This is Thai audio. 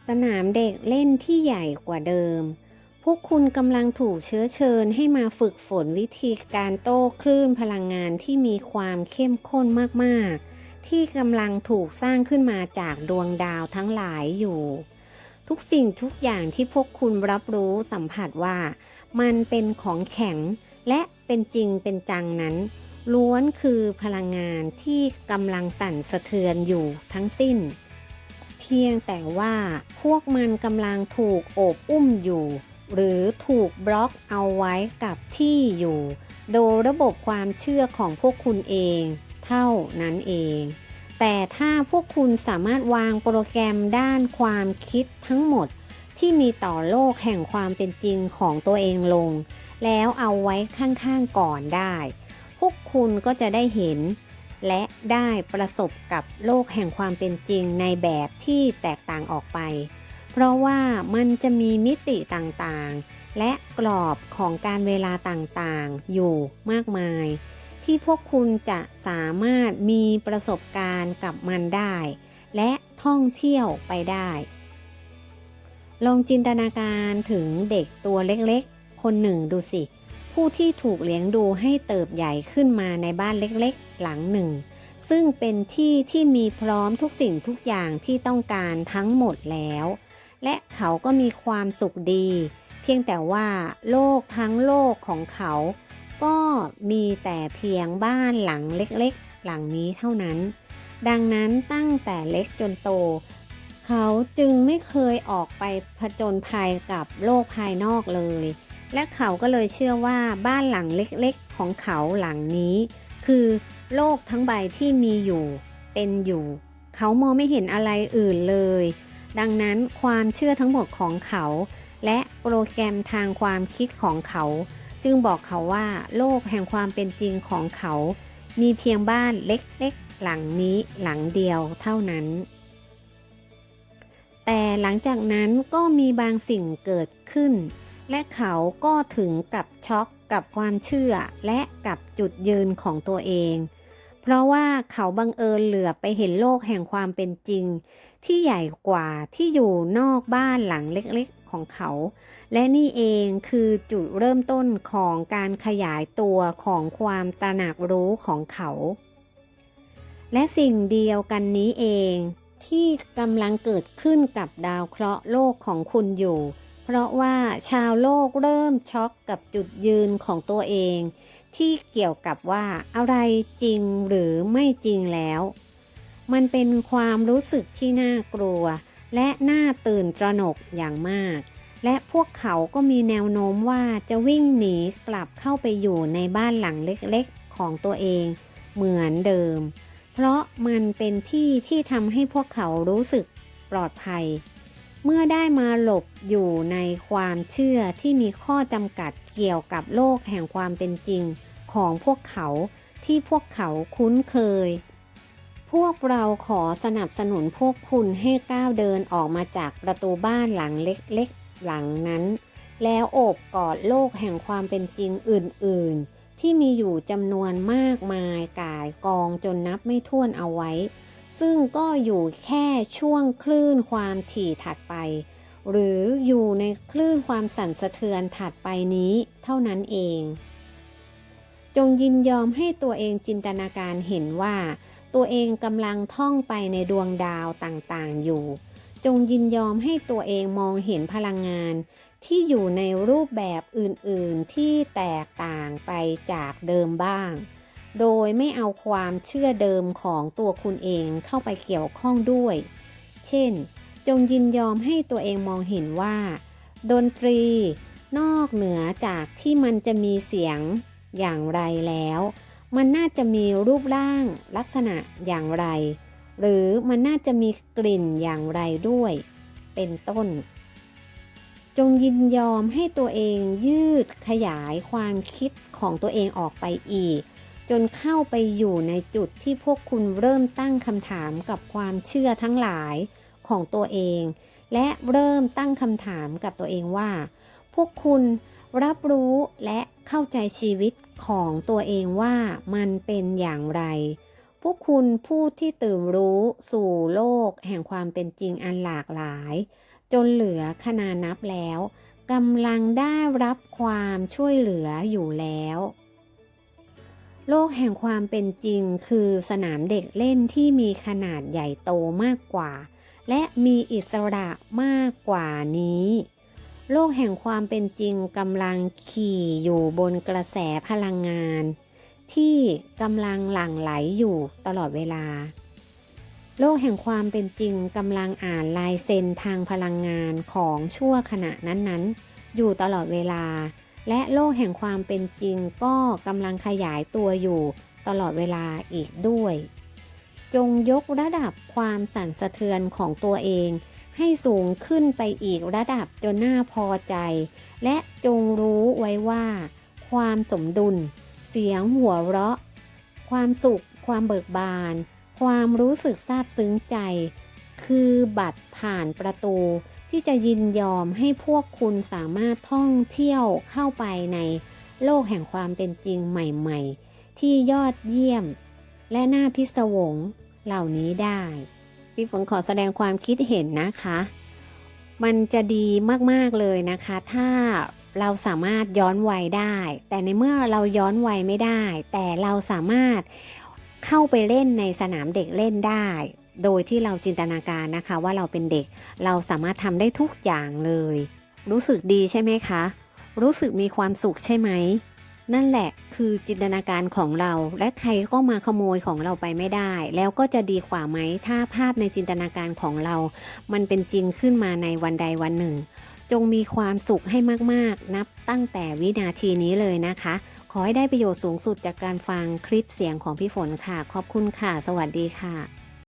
สนามเด็กเล่นที่ใหญ่กว่าเดิม พวกคุณกำลังถูกเชื้อเชิญให้มาฝึกฝนวิธีการโต้คลื่นพลังงานที่มีความเข้มข้นมากๆที่กำลังถูกสร้างขึ้นมาจากดวงดาวทั้งหลายอยู่ ทุกสิ่งทุกอย่างที่พวกคุณรับรู้สัมผัสว่ามันเป็นของแข็งและเป็นจริงเป็นจังนั้นล้วนคือพลังงานที่กำลังสั่นสะเทือนอยู่ทั้งสิ้นเพียงแต่ว่าพวกมันกำลังถูกโอบอุ้มอยู่หรือถูกบล็อกเอาไว้กับที่อยู่โดยระบบความเชื่อของพวกคุณเองเท่านั้นเองแต่ถ้าพวกคุณสามารถวางโปรแกรมด้านความคิดทั้งหมดที่มีต่อโลกแห่งความเป็นจริงของตัวเองลงแล้วเอาไว้ข้างๆก่อนได้พวกคุณก็จะได้เห็นและได้ประสบกับโลกแห่งความเป็นจริงในแบบที่แตกต่างออกไปเพราะว่ามันจะมีมิติต่างๆและกรอบของการเวลาต่างๆอยู่มากมายที่พวกคุณจะสามารถมีประสบการณ์กับมันได้และท่องเที่ยวไปได้ลองจินตนาการถึงเด็กตัวเล็กๆคนหนึ่งดูสิผู้ที่ถูกเลี้ยงดูให้เติบใหญ่ขึ้นมาในบ้านเล็กๆหลังหนึ่งซึ่งเป็นที่ที่มีพร้อมทุกสิ่งทุกอย่างที่ต้องการทั้งหมดแล้วและเขาก็มีความสุขดีเพียงแต่ว่าโลกทั้งโลกของเขาก็มีแต่เพียงบ้านหลังเล็กๆหลังนี้เท่านั้นดังนั้นตั้งแต่เล็กจนโตเขาจึงไม่เคยออกไปผจญภัยกับโลกภายนอกเลยและเขาก็เลยเชื่อว่าบ้านหลังเล็กๆของเขาหลังนี้คือโลกทั้งใบที่มีอยู่เป็นอยู่เขามองไม่เห็นอะไรอื่นเลยดังนั้นความเชื่อทั้งหมดของเขาและโปรแกรมทางความคิดของเขาจึงบอกเขาว่าโลกแห่งความเป็นจริงของเขามีเพียงบ้านเล็กๆหลังนี้หลังเดียวเท่านั้นแต่หลังจากนั้นก็มีบางสิ่งเกิดขึ้นและเขาก็ถึงกับช็อกกับความเชื่อและกับจุดยืนของตัวเองเพราะว่าเขาบังเอิญเหลือบไปเห็นโลกแห่งความเป็นจริงที่ใหญ่กว่าที่อยู่นอกบ้านหลังเล็กๆของเขาและนี่เองคือจุดเริ่มต้นของการขยายตัวของความตระหนักรู้ของเขาและสิ่งเดียวกันนี้เองที่กำลังเกิดขึ้นกับดาวเคราะห์โลกของคุณอยู่เพราะว่าชาวโลกเริ่มช็อกกับจุดยืนของตัวเองที่เกี่ยวกับว่าอะไรจริงหรือไม่จริงแล้วมันเป็นความรู้สึกที่น่ากลัวและน่าตื่นตระหนกอย่างมากและพวกเขาก็มีแนวโน้มว่าจะวิ่งหนีกลับเข้าไปอยู่ในบ้านหลังเล็กๆของตัวเองเหมือนเดิมเพราะมันเป็นที่ที่ทำให้พวกเขารู้สึกปลอดภัยเมื่อได้มาหลบอยู่ในความเชื่อที่มีข้อจำกัดเกี่ยวกับโลกแห่งความเป็นจริงของพวกเขาที่พวกเขาคุ้นเคยพวกเราขอสนับสนุนพวกคุณให้ก้าวเดินออกมาจากประตูบ้านหลังเล็กๆหลังนั้นแล้วโอบกอดโลกแห่งความเป็นจริงอื่นๆที่มีอยู่จำนวนมากมายก่ายกองจนนับไม่ถ้วนเอาไว้ซึ่งก็อยู่แค่ช่วงคลื่นความถี่ถัดไปหรืออยู่ในคลื่นความสั่นสะเทือนถัดไปนี้เท่านั้นเองจงยินยอมให้ตัวเองจินตนาการเห็นว่าตัวเองกำลังท่องไปในดวงดาวต่างๆอยู่จงยินยอมให้ตัวเองมองเห็นพลังงานที่อยู่ในรูปแบบอื่นๆที่แตกต่างไปจากเดิมบ้างโดยไม่เอาความเชื่อเดิมของตัวคุณเองเข้าไปเกี่ยวข้องด้วยเช่นจงยินยอมให้ตัวเองมองเห็นว่าดนตรีนอกเหนือจากที่มันจะมีเสียงอย่างไรแล้วมันน่าจะมีรูปร่างลักษณะอย่างไรหรือมันน่าจะมีกลิ่นอย่างไรด้วยเป็นต้นจงยินยอมให้ตัวเองยืดขยายความคิดของตัวเองออกไปอีกจนเข้าไปอยู่ในจุดที่พวกคุณเริ่มตั้งคำถามกับความเชื่อทั้งหลายของตัวเองและเริ่มตั้งคำถามกับตัวเองว่าพวกคุณรับรู้และเข้าใจชีวิตของตัวเองว่ามันเป็นอย่างไร พวกคุณผู้ที่ตื่นรู้สู่โลกแห่งความเป็นจริงอันหลากหลายจนเหลือขนานับแล้วกำลังได้รับความช่วยเหลืออยู่แล้วโลกแห่งความเป็นจริงคือสนามเด็กเล่นที่มีขนาดใหญ่โตมากกว่าและมีอิสระมากกว่านี้โลกแห่งความเป็นจริงกำลังขี่อยู่บนกระแสพลังงานที่กำลังหลั่งไหลอยู่ตลอดเวลาโลกแห่งความเป็นจริงกำลังอ่านลายเซ็นทางพลังงานของชั่วขณะนั้นๆอยู่ตลอดเวลาและโลกแห่งความเป็นจริงก็กำลังขยายตัวอยู่ตลอดเวลาอีกด้วยจงยกระดับความสั่นสะเทือนของตัวเองให้สูงขึ้นไปอีกระดับจนน่าพอใจและจงรู้ไว้ว่าความสมดุลเสียงหัวเราะความสุขความเบิกบานความรู้สึกซาบซึ้งใจคือบัตรผ่านประตูที่จะยินยอมให้พวกคุณสามารถท่องเที่ยวเข้าไปในโลกแห่งความเป็นจริงใหม่ๆที่ยอดเยี่ยมและน่าพิศวงเหล่านี้ได้พี่ฝนขอแสดงความคิดเห็นนะคะมันจะดีมากๆเลยนะคะถ้าเราสามารถย้อนวัยได้แต่ในเมื่อเราย้อนวัยไม่ได้แต่เราสามารถเข้าไปเล่นในสนามเด็กเล่นได้โดยที่เราจินตนาการนะคะว่าเราเป็นเด็กเราสามารถทำได้ทุกอย่างเลยรู้สึกดีใช่ไหมคะรู้สึกมีความสุขใช่ไหมนั่นแหละคือจินตนาการของเราและใครก็มาขโมยของเราไปไม่ได้แล้วก็จะดีกว่าไหมถ้าภาพในจินตนาการของเรามันเป็นจริงขึ้นมาในวันใดวันหนึ่งจงมีความสุขให้มากๆนับตั้งแต่วินาทีนี้เลยนะคะขอให้ได้ประโยชน์สูงสุดจากการฟังคลิปเสียงของพี่ฝนค่ะขอบคุณค่ะสวัสดีค่ะ